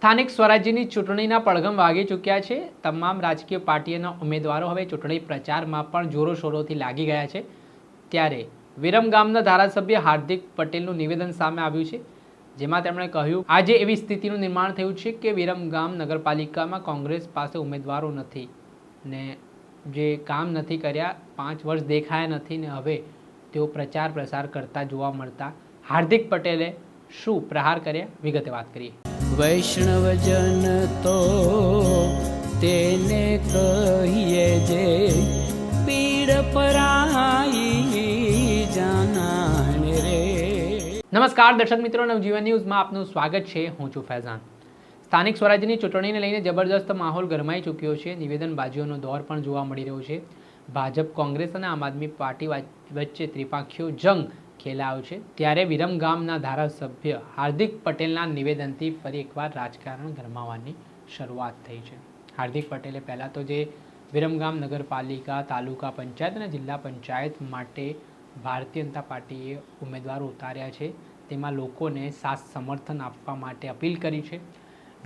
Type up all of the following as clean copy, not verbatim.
સ્થાનિક સ્વરાજ્યની ચૂંટણીના પડઘમ વાગી ચૂક્યા છે। તમામ રાજકીય પાર્ટીઓના ઉમેદવારો હવે ચૂંટણી પ્રચારમાં પણ જોરોશોરોથી લાગી ગયા છે। ત્યારે વિરમગામના ધારાસભ્ય હાર્દિક પટેલનું નિવેદન સામે આવ્યું છે, જેમાં તેમણે કહ્યું આજે એવી સ્થિતિનું નિર્માણ થયું છે કે વિરમગામ નગરપાલિકામાં કોંગ્રેસ પાસે ઉમેદવારો નથી ને જે કામ નથી કર્યા 5 વર્ષ દેખાયા નથી ને હવે તેઓ પ્રચાર પ્રસાર કરતા જોવા મળતા હાર્દિક પટેલે શું પ્રહાર કર્યા વિગતે વાત કરીએ। વૈષ્ણવજન તો તેને કહીએ જે પીડ પરાઈ જાનાને રે। નમસ્કાર દર્શક મિત્રો, નવજીવન ન્યૂઝમાં આપનું સ્વાગત છે। હું છું ફૈઝાન। સ્થાનિક સ્વરાજ્યની ચૂંટણીને લઈને જબરદસ્ત માહોલ ગરમાઈ ચૂક્યો છે। નિવેદનબાજીઓનો દોર પણ જોવા મળી રહ્યો છે। ભાજપ, કોંગ્રેસ અને આમ આદમી પાર્ટી વચ્ચે ત્રિપાંખીયો જંગ ખેલાયો છે। ત્યારે વિરમગામના ધારાસભ્ય હાર્દિક પટેલના નિવેદનથી ફરી એકવાર રાજકારણ ગરમાવાની શરૂઆત થઈ છે। હાર્દિક પટેલે પહેલાં તો જે વિરમગામ નગરપાલિકા, તાલુકા પંચાયત અને જિલ્લા પંચાયત માટે ભારતીય જનતા પાર્ટીએ ઉમેદવારો ઉતાર્યા છે, તેમાં લોકોને સાથ સમર્થન આપવા માટે અપીલ કરી છે।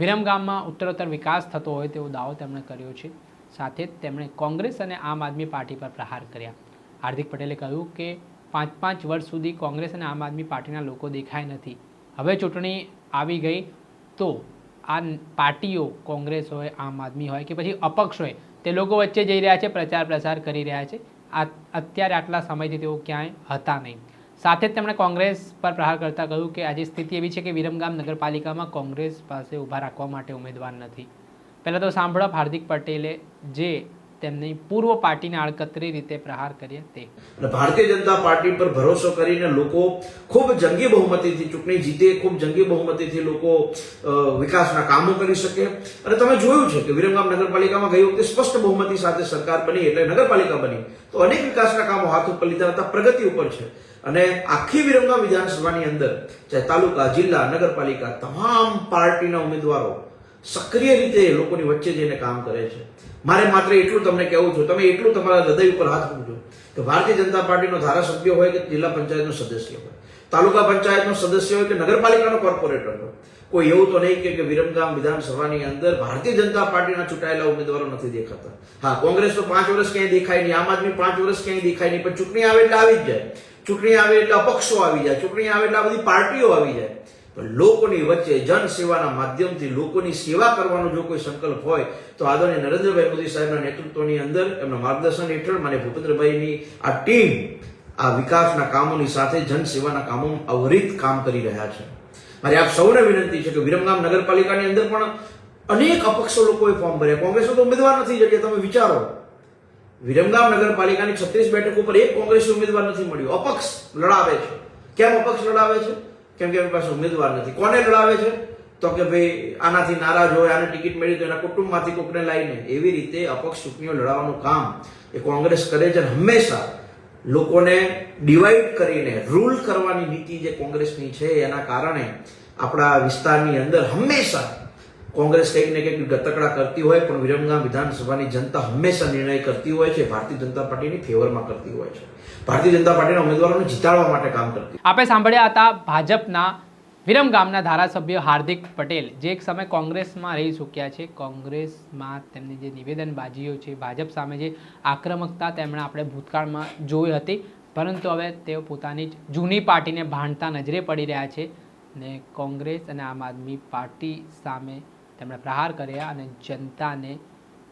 વિરમગામમાં ઉત્તરોત્તર વિકાસ થતો હોય તેવો દાવો તેમણે કર્યો છે। સાથે જ તેમણે કોંગ્રેસ અને આમ આદમી પાર્ટી પર પ્રહાર કર્યા। હાર્દિક પટેલે કહ્યું કે 5 વર્ષ સુધી કોંગ્રેસ અને આમ આદમી પાર્ટીના લોકો દેખાય નથી, હવે ચૂંટણી આવી ગઈ તો આ પાર્ટીઓ કોંગ્રેસ હોય, આમ આદમી હોય કે પછી અપક્ષ હોય તે લોકો વચ્ચે જઈ રહ્યા છે, પ્રચાર પ્રસાર કરી રહ્યા છે। અત્યારે આટલા સમયથી તેઓ ક્યાંય હતા નહીં। સાથે જ તેમણે કોંગ્રેસ પર પ્રહાર કરતાં કહ્યું કે આજે સ્થિતિ એવી છે કે વિરમગામ નગરપાલિકામાં કોંગ્રેસ પાસે ઊભા રાખવા માટે ઉમેદવાર નથી। પહેલાં તો સાંભળો હાર્દિક પટેલે જે તેમની પૂર્વ પાર્ટીને આડકતરી રીતે પ્રહાર કર્યા તે। ભારતીય જનતા પાર્ટી પર ભરોસો કરીને લોકો ખૂબ જંગી બહુમતીથી ચૂંટણી જીતે, ખૂબ જંગી બહુમતીથી લોકો વિકાસના કામો કરી શકે। અને તમે જોયું છે કે વિરમગામ નગરપાલિકામાં ગઈ વખતે સ્પષ્ટ બહુમતી સાથે સરકાર બની એટલે નગરપાલિકા બની તો અનેક વિકાસના કામો હાથ ઉપર લીધા હતા, પ્રગતિ ઉપર છે। અને આખી વિરમગામ વિધાનસભાની અંદર ચાહે તાલુકા, જિલ્લા, નગરપાલિકા તમામ પાર્ટીના ઉમેદવારો સક્રિય રીતે લોકોની વચ્ચે જઈને કામ કરે છે। મારે માત્ર એટલું તમને કહેવું છું, તમે એટલું તમારા હૃદય ઉપર હાથ મૂકજો કે ભારતીય જનતા પાર્ટીનો ધારાસભ્ય હોય કે જિલ્લા પંચાયતનો સદસ્ય હોય, તાલુકા પંચાયતનો સદસ્ય હોય કે નગરપાલિકાનો કોર્પોરેટર હોય, કોઈ એવું તો નહીં કે વિરમગામ વિધાનસભાની અંદર ભારતીય જનતા પાર્ટીના ચૂંટાયેલા ઉમેદવારો નથી દેખાતા। હા, કોંગ્રેસ તો 5 વર્ષ ક્યાંય દેખાય નહીં, આમ આદમી 5 વર્ષ ક્યાંય દેખાય નહીં, પણ ચૂંટણી આવે એટલે આવી જ જાય, ચૂંટણી આવે એટલે અપક્ષો આવી જાય, ચૂંટણી આવે એટલે આ બધી પાર્ટીઓ આવી જાય। પણ લોકોની વચ્ચે જનસેવાના માધ્યમથી લોકોની સેવા કરવાનો જો કોઈ સંકલ્પ હોય તો આદરણીય નરેન્દ્રભાઈ મોદી સાહેબના નેતૃત્વની અંદર એમના માર્ગદર્શન હેઠળ માન્ય ભૂપેન્દ્રભાઈની આ ટીમ આ વિકાસના કામોની સાથે જનસેવાના કામો અવિરત કામ કરી રહ્યા છે। મારી આપ સૌને વિનંતી છે કે વિરમગામ નગરપાલિકાની અંદર પણ અનેક અપક્ષ લોકોએ ફોર્મ ભર્યા, કોંગ્રેસનો તો ઉમેદવાર નથી જગ્યા। તમે વિચારો, વિરમગામ નગરપાલિકાની 36 બેઠક ઉપર એક કોંગ્રેસી ઉમેદવાર નથી મળ્યો, અપક્ષ લડાવે છે। કેમ અપક્ષ લડાવે છે? કેમ કે એમની પાસે ઉમેદવાર નથી। કોને લડાવે છે? તો કે ભાઈ આનાથી નારાજ હોય, આને ટિકિટ મળી તો એના કુટુંબમાંથી કોકને લાવીને એવી રીતે અપક્ષ ચૂંટણીઓ લડાવવાનું કામ એ કોંગ્રેસ કરે છે। હંમેશા લોકોને ડિવાઈડ કરીને રૂલ કરવાની નીતિ જે કોંગ્રેસની છે એના કારણે આપણા વિસ્તારની અંદર હંમેશા કોંગ્રેસ કંઈક ને કંઈક ગતકડા કરતી હોય, પણ વિરમગામ વિધાનસભાની જનતા હંમેશા નિર્ણય કરતી હોય છે, ભારતીય જનતા પાર્ટીની ફેવરમાં કરતી હોય છે, ભારતીય જનતા પાર્ટીના ઉમેદવારોને જીતાડવા માટે કામ કરતી। આપણે સાંભળ્યા હતા ભાજપના વિરમગામના ધારાસભ્ય હાર્દિક પટેલ, જે એક સમય કોંગ્રેસમાં રહી ચૂક્યા છે। કોંગ્રેસમાં તેમની જે નિવેદનબાજીઓ છે, ભાજપ સામે જે આક્રમકતા તેમણે આપણે ભૂતકાળમાં જોઈ હતી, પરંતુ હવે તેઓ પોતાની જ જૂની પાર્ટીને ભાંડતા નજરે પડી રહ્યા છે ને કોંગ્રેસ અને આમ આદમી પાર્ટી સામે તેમણે પ્રહાર કર્યા અને જનતાને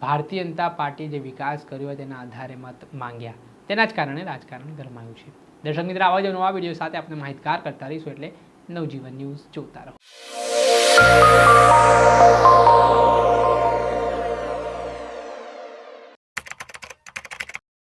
ભારતીય જનતા પાર્ટી જે વિકાસ કર્યો હોય તેના આધારે મત માંગ્યા, તેના જ કારણે રાજકારણ ગરમાયું છે। દર્શક મિત્રો, આવા જ નવા વિડીયો સાથે આપણે માહિતગાર કરતા રહીશું, એટલે નવજીવન ન્યૂઝ જોતા રહો।